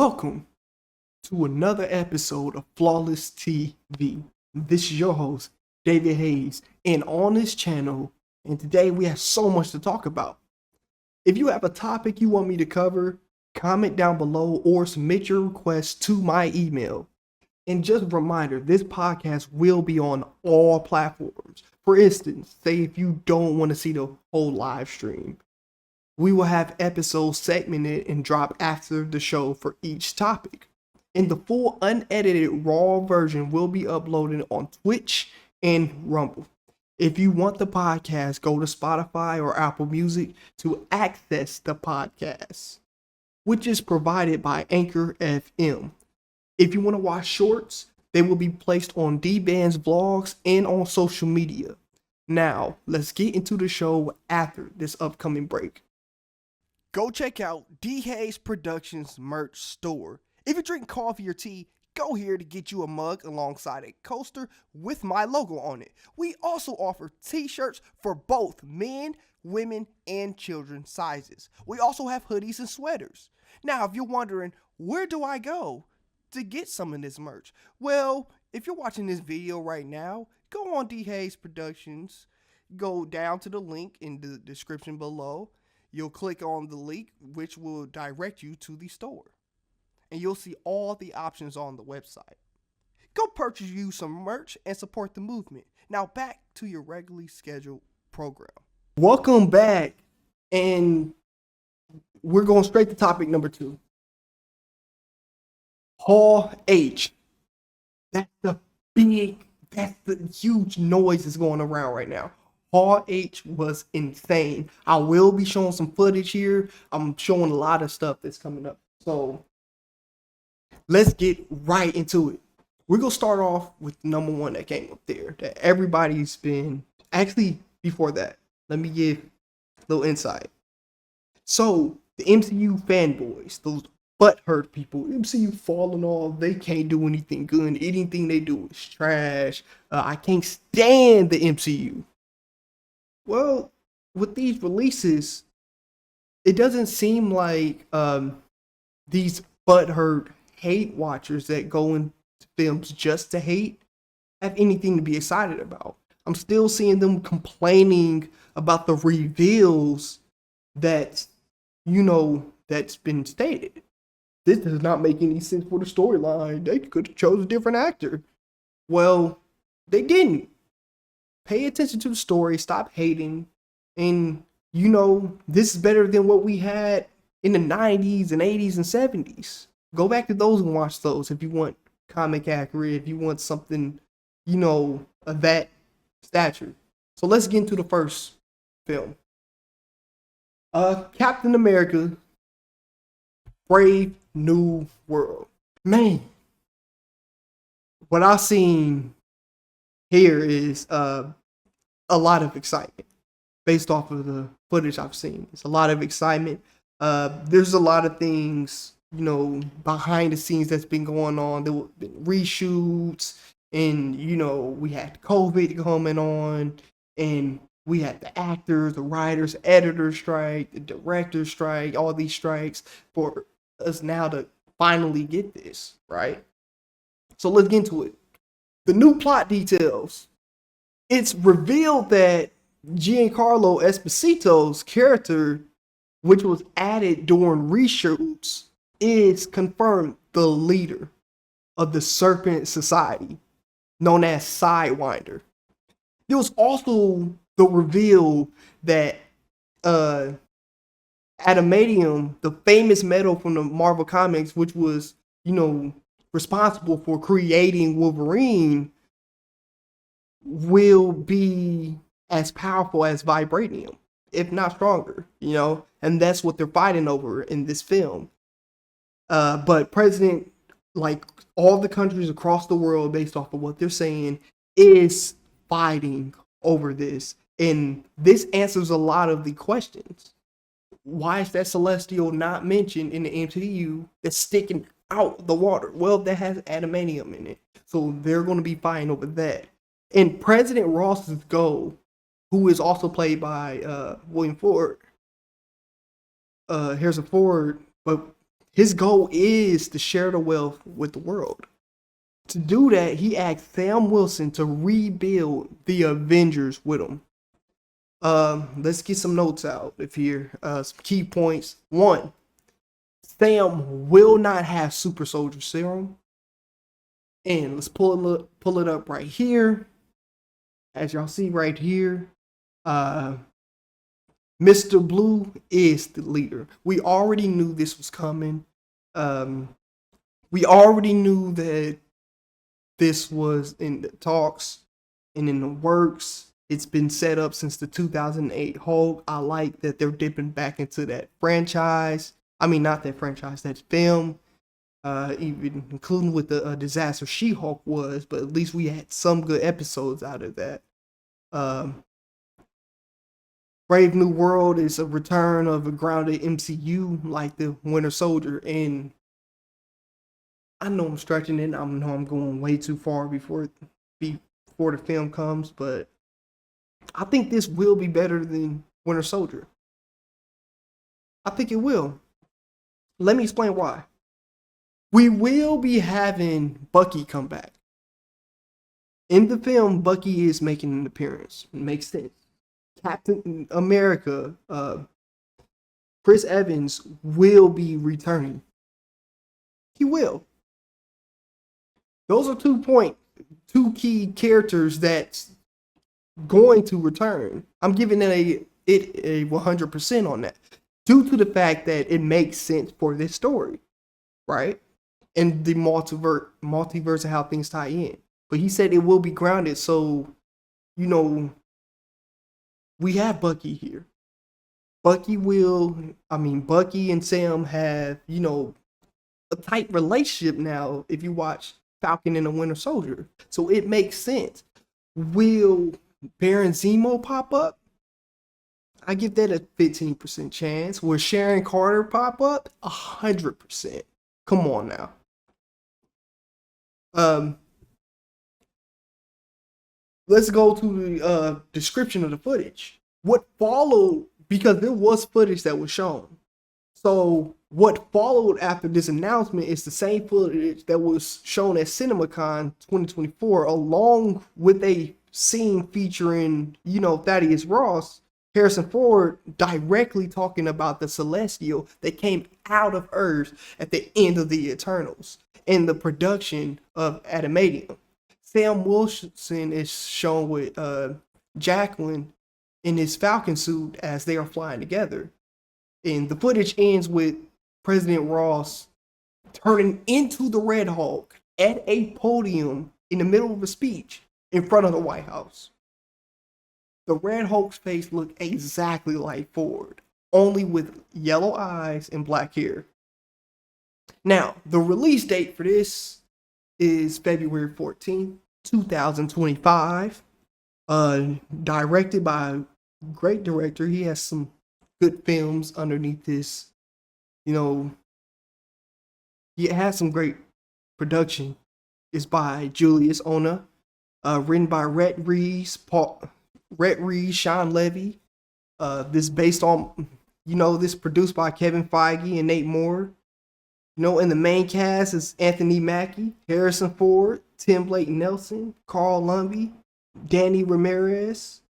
Welcome to another episode of Flawless TV. This is your host, DHayes, and on this channel, and today we have so much to talk about. If you have a topic you want me to cover, comment down below or submit your request to my email. And just a reminder, this podcast will be on all platforms. For instance, say if you don't want to see the whole live stream, we will have episodes segmented and drop after the show for each topic. And the full unedited raw version will be uploaded on Twitch and Rumble. If you want the podcast, go to Spotify or Apple Music to access the podcast, which is provided by Anchor FM. If you want to watch shorts, they will be placed on D-Band's vlogs and on social media. Now, let's get into the show after this upcoming break. Go check out DHayes Productions merch store. If you drink coffee or tea, go here to get you a mug alongside a coaster with my logo on it. We also offer t-shirts for both men, women, and children sizes. We also have hoodies and sweaters. Now, if you're wondering, where do I go to get some of this merch? Well, if you're watching this video right now, go on DHayes Productions, go down to the link in the description below. You'll click on the link, which will direct you to the store. And you'll see all the options on the website. Go purchase you some merch and support the movement. Now back to your regularly scheduled program. Welcome back. And we're going straight to topic number 2. Hall H. That's the huge noise that's going around right now. Hall H was insane. I will be showing some footage here. I'm showing a lot of stuff that's coming up. So let's get right into it. We're going to start off with number 1 that came up there that everybody's been... Actually, before that, let me give a little insight. So the MCU fanboys, those butthurt people, MCU falling off, they can't do anything good. Anything they do is trash. I can't stand the MCU. Well, with these releases, it doesn't seem like these butthurt hate watchers that go into films just to hate have anything to be excited about. I'm still seeing them complaining about the reveals that, that's been stated. This does not make any sense for the storyline. They could have chose a different actor. Well, they didn't. Pay attention to the story, stop hating, and this is better than what we had in the 90s and 80s and 70s. Go back to those and watch those if you want comic accurate, if you want something, of that stature. So let's get into the first film. Captain America, Brave New World. Man, what I've seen here is a lot of excitement based off of the footage I've seen. It's a lot of excitement. There's a lot of things, behind the scenes that's been going on. There have been reshoots, and we had COVID coming on, and we had the actors, the writers, editors strike, the directors strike, all these strikes for us now to finally get this, right? So let's get into it. The new plot details. It's revealed that Giancarlo Esposito's character, which was added during reshoots, is confirmed the leader of the Serpent Society, known as Sidewinder. There was also the reveal that adamantium, the famous metal from the Marvel Comics, which was, responsible for creating Wolverine, will be as powerful as vibranium, if not stronger, and that's what they're fighting over in this film. But President, like all the countries across the world, based off of what they're saying, is fighting over this. And this answers a lot of the questions. Why is that Celestial not mentioned in the MCU that's sticking out the water? Well, that has adamantium in it. So they're going to be fighting over that. And President Ross's goal, who is also played by William Ford, Harrison Ford, but his goal is to share the wealth with the world. To do that, he asked Sam Wilson to rebuild the Avengers with him. Let's get some notes out of here. Some key points. 1, Sam will not have super soldier serum. And let's pull it up right here. As y'all see right here, Mr. Blue is the leader. We already knew this was coming. We already knew that this was in the talks and in the works. It's been set up since the 2008 Hulk. I like that they're dipping back into that franchise. I mean, not that franchise, that film. Even including with the disaster She-Hulk was, but at least we had some good episodes out of that. Brave New World is a return of a grounded MCU like the Winter Soldier, and I know I'm stretching it. I know I'm going way too far before the film comes, but I think this will be better than Winter Soldier. I think it will. Let me explain why. We will be having Bucky come back. In the film, Bucky is making an appearance. It makes sense. Captain America, Chris Evans will be returning. He will. Those are 2 key characters that's going to return. I'm giving it a 100% on that, due to the fact that it makes sense for this story, right? And the multiverse and how things tie in. But he said it will be grounded, so we have Bucky here. Bucky and Sam have, a tight relationship now if you watch Falcon and the Winter Soldier. So it makes sense. Will Baron Zemo pop up? I give that a 15% chance. Will Sharon Carter pop up? 100%. Come on now. Let's go to the description of the footage. What followed, because there was footage that was shown. So what followed after this announcement is the same footage that was shown at CinemaCon 2024, along with a scene featuring, Thaddeus Ross, Harrison Ford, directly talking about the Celestial that came out of Earth at the end of the Eternals in the production of Adamantium. Sam Wilson is shown with Jacqueline in his Falcon suit as they are flying together. And the footage ends with President Ross turning into the Red Hulk at a podium in the middle of a speech in front of the White House. The Red Hulk's face looked exactly like Ford, only with yellow eyes and black hair. Now, the release date for this is February 14th, 2025. Directed by a great director. He has some good films underneath this. He has some great production. It's by Julius Ona. Written by Rhett Reeves, Sean Levy. This based on, this produced by Kevin Feige and Nate Moore. In the main cast is Anthony Mackie, Harrison Ford, Tim Blake Nelson, Carl Lumbly, Danny Ramirez,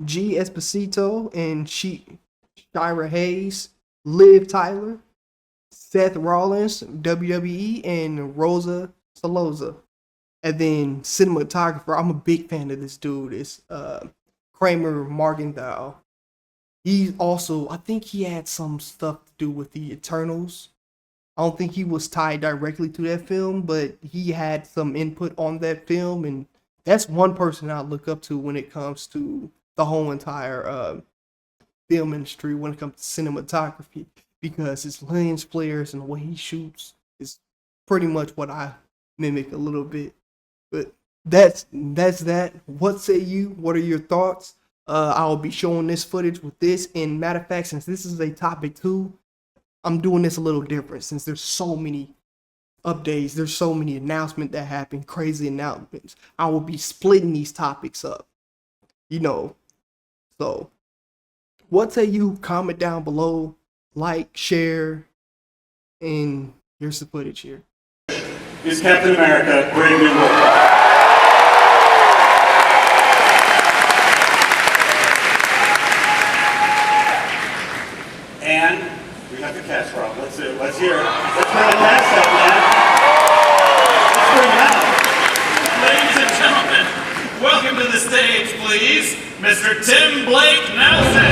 G. Esposito, and Shira Hayes, Liv Tyler, Seth Rollins, WWE, and Rosa Saloza. And then cinematographer, I'm a big fan of this dude, is Kramer Morgenthau. He also, I think he had some stuff to do with the Eternals. I don't think he was tied directly to that film, but he had some input on that film, and that's one person I look up to when it comes to the whole entire film industry, when it comes to cinematography, because his lens flares and the way he shoots is pretty much what I mimic a little bit. But that's that. What say you? What are your thoughts? I'll be showing this footage with this, and matter of fact, since this is a topic 2, I'm doing this a little different since there's so many updates, there's so many announcements that happen, crazy announcements. I will be splitting these topics up, So, what say you? Comment down below, like, share, and Here's the footage here. Is Captain America Brave New World? And we have the cast, Rob. Let's hear it. Let's bring the cast up, man. Let's bring it out. Ladies and gentlemen, welcome to the stage, please, Mr. Tim Blake Nelson.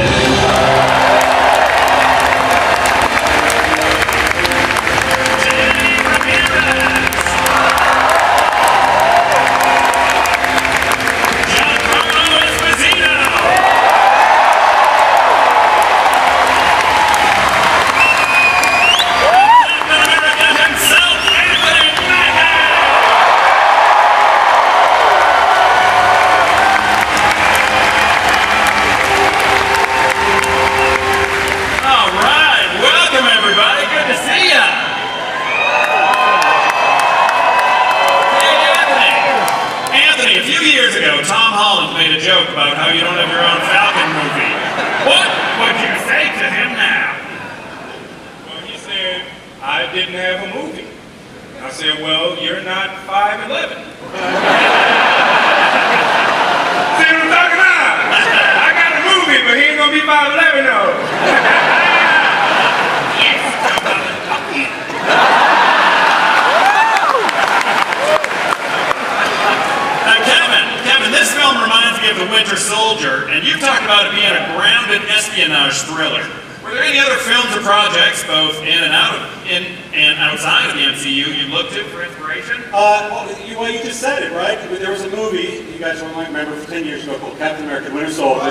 About how you don't have your own Falcon movie. What would you say to him now? Well, he said, I didn't have a movie. I said, well, you're not 5'11". See what I'm talking about? I got a movie, but he ain't gonna be 5'11", though. Yes, Kevin, this film reminds me of The Winter Soldier, and you've talked about it being a grounded espionage thriller. Were there any other films or projects, both in and outside of the MCU, you looked to for inspiration? Well, you just said it, right? There was a movie you guys might remember from 10 years ago called Captain America: Winter Soldier. A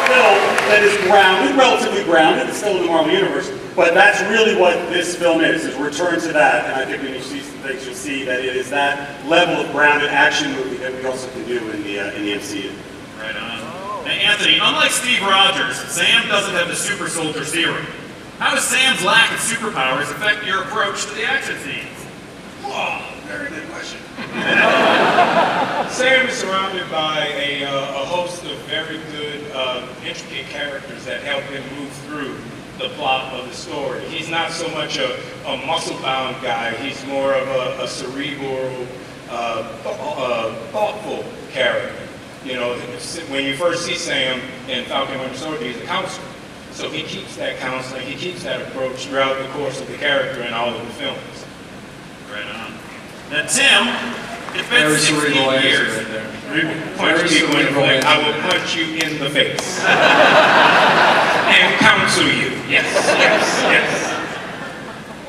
film that is grounded, relatively grounded. It's still in the Marvel Universe, but that's really what this film is a return to that. And I think when you see some things, you'll see that it is that level of grounded action movie that we also can do in the MCU. Right on. Now, Anthony, unlike Steve Rogers, Sam doesn't have the super soldier serum. How does Sam's lack of superpowers affect your approach to the action scenes? Oh, very good question. Sam is surrounded by a host of very good, intricate characters that help him move through the plot of the story. He's not so much a muscle-bound guy. He's more of a cerebral, thoughtful character. You know, when you first see Sam in Falcon and Winter Soldier, he's a counselor. So he keeps that counseling, he keeps that approach throughout the course of the character in all of the films. Right on. Now, Tim, it's been 16 years. Right there. Punch people in the face. I will punch you in the face. And counsel you. Yes, yes, yes.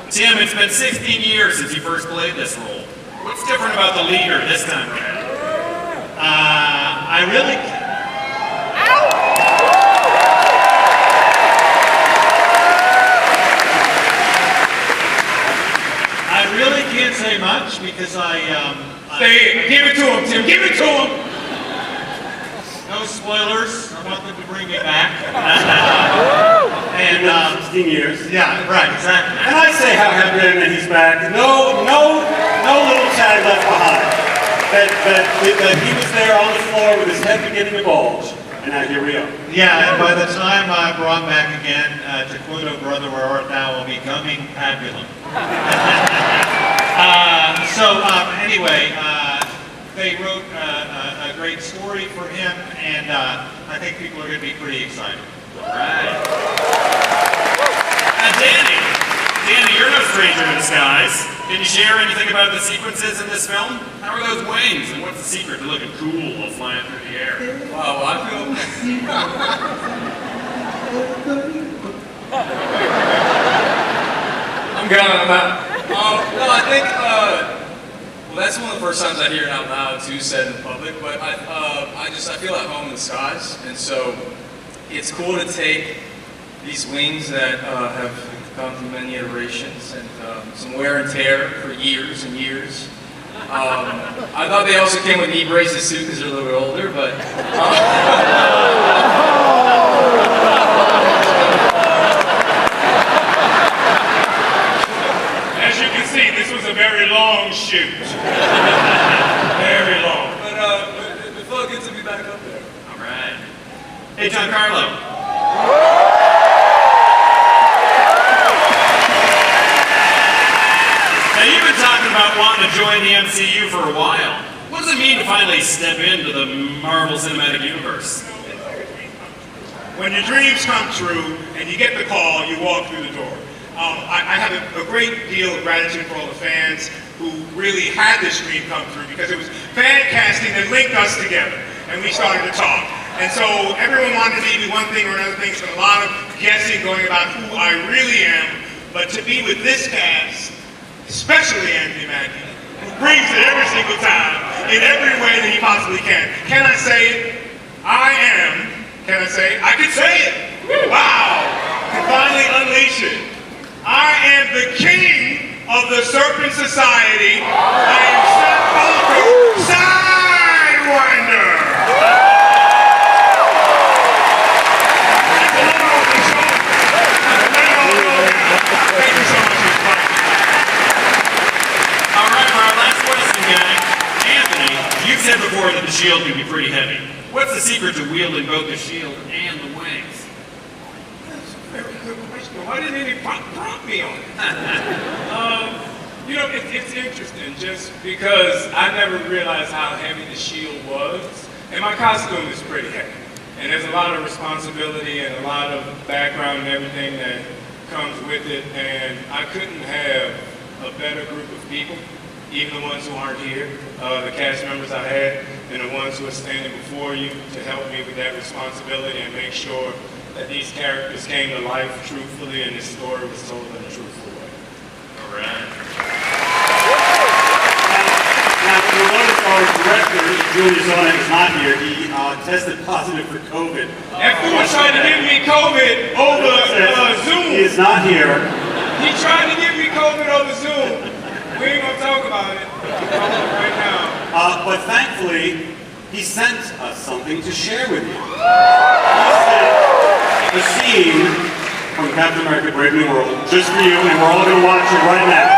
Tim, it's been 16 years since you first played this role. What's different about the leader this time around? I really can't say much because Say it. Give it to him, Tim. Give it to him. No spoilers. I want them to bring me back. And 16 years. yeah, right, exactly. And I say how happy I am that he's back. No little tag left behind. That he was there on the floor with his head beginning to bulge. And now here we are. Yeah, and by the time I brought back again, to quote "O Brother, Where Art Thou" will be coming fabulous. Anyway, they wrote a great story for him, and I think people are going to be pretty excited. All right. Danny, you're no stranger to the skies. Can you share anything about the sequences in this film? How are those wings, and what's the secret to looking cool while flying through the air? Wow, I feel... I'm going on that. No, I think, well, that's one of the first times I hear it out loud too, said in public, but I feel at home in the skies, and so it's cool to take these wings that have gone through many iterations and some wear and tear for years and years. I thought they also came with knee braces too because they're a little bit older, but As you can see, this was a very long shoot. Very long. But it felt good to be back up there. All right. Hey, Giancarlo. been wanting to join the MCU for a while. What does it mean to finally step into the Marvel Cinematic Universe? When your dreams come true and you get the call, you walk through the door. I have a great deal of gratitude for all the fans who really had this dream come through, because it was fan casting that linked us together, and we started to talk. And so everyone wanted to be one thing or another thing, so a lot of guessing going about who I really am. But to be with this cast, especially Anthony Mackie, who brings it every single time in every way that he possibly can. Can I say it? I am. Can I say it? I can say it. Wow. To finally unleash it. I am the king of the Serpent Society. I am Seth Walker, Sidewinder. Thank you so much. All right, for our last question, gang. Anthony, you've said before that the shield can be pretty heavy. What's the secret to wielding both the shield and the wings? That's a very good question. Why didn't any prompt me on it? You know, it's interesting just because I never realized how heavy the shield was. And my costume is pretty heavy. And there's a lot of responsibility and a lot of background and everything that comes with it. And I couldn't have a better group of people, even the ones who aren't here, the cast members I had, and the ones who are standing before you to help me with that responsibility and make sure that these characters came to life truthfully and this story was told in a truthful way. All right. Now, you'll notice our director, Julius Zona, is not here. He tested positive for COVID. That fool tried to give me COVID over Zoom. He is not here. He tried to give me COVID over Zoom. We ain't gonna talk about it right now. But thankfully, he sent us something to share with you. He sent a scene from Captain America: Brave New World just for you, and we're all going to watch it right now.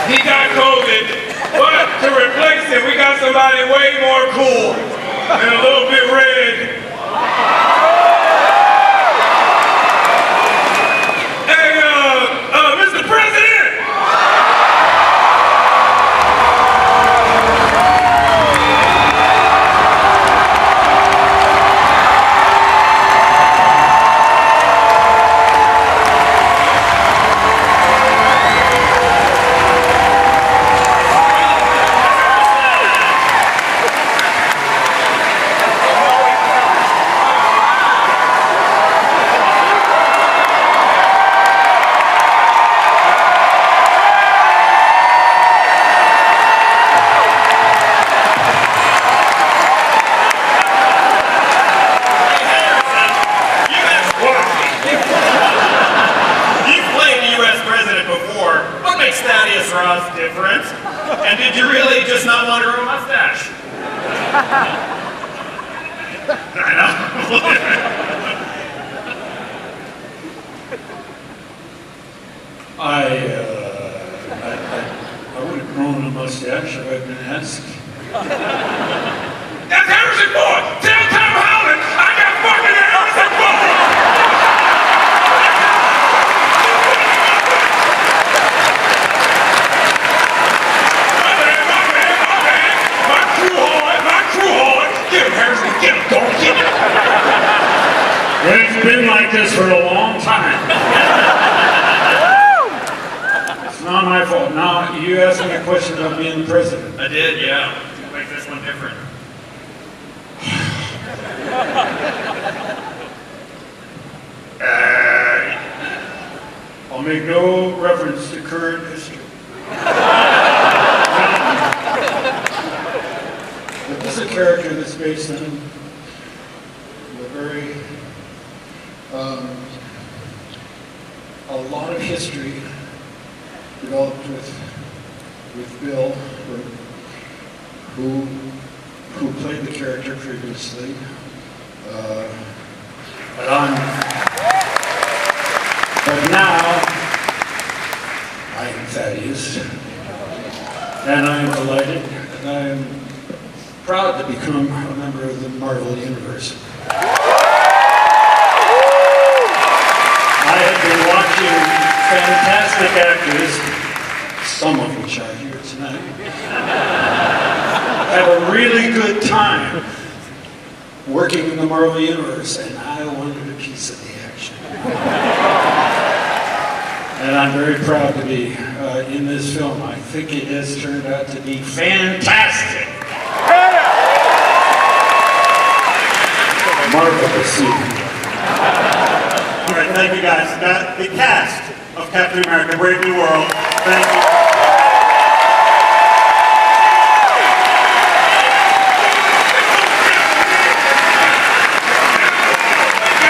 He got COVID, but to replace him, we got somebody way more cool and a little bit red. Hey, Mr. President! Different. And did you really just not want to grow a mustache? I know. I would have grown a mustache if I'd been asked. That's Harrison Ford! Tell Tom Holland I got fucking Harrison Ford! It's been like this for a long time. It's not my fault. Now, you asked me a question about being the president. I did, yeah. Make this one different. I'll make no reference to current history. But this is a character that's based on a very a lot of history developed with Bill, who played the character previously. But now I am Thaddeus, and I am delighted, and I am proud to become a member of the Marvel Universe. two fantastic actors, some of which are here tonight, have a really good time working in the Marvel Universe, and I wanted a piece of the action. And I'm very proud to be in this film. I think it has turned out to be fantastic. Marvelous. All right, thank you guys. The cast of Captain America: Brave New World. Thank you.